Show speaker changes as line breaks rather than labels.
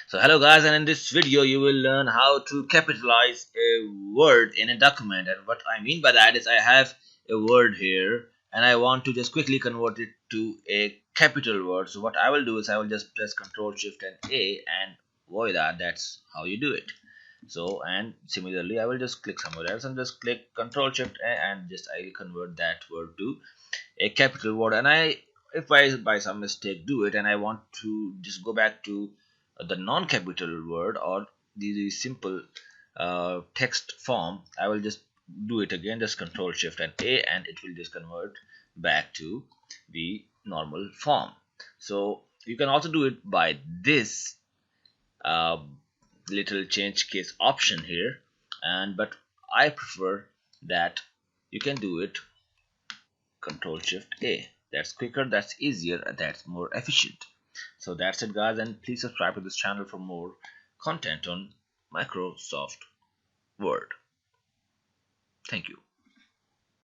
So hello guys, and in this video you will learn how to capitalize a word in a document. And what I mean by that is I have a word here and I want to just quickly convert it to a capital word. So what I will do is I will just press Ctrl Shift and A, and voila, that's how you do it. So, and similarly I will just click somewhere else and just click Ctrl Shift A, and just I will convert that word to a capital word. And if I by some mistake do it and I want to just go back to the non-capital word or the simple text form, I will just do it again, just Control Shift and A, and it will just convert back to the normal form. So you can also do it by this uh, little change case option here, and but I prefer that you can do it Control Shift A. That's quicker, that's easier, and that's more efficient. So that's it guys, and please subscribe to this channel for more content on Microsoft Word. Thank you.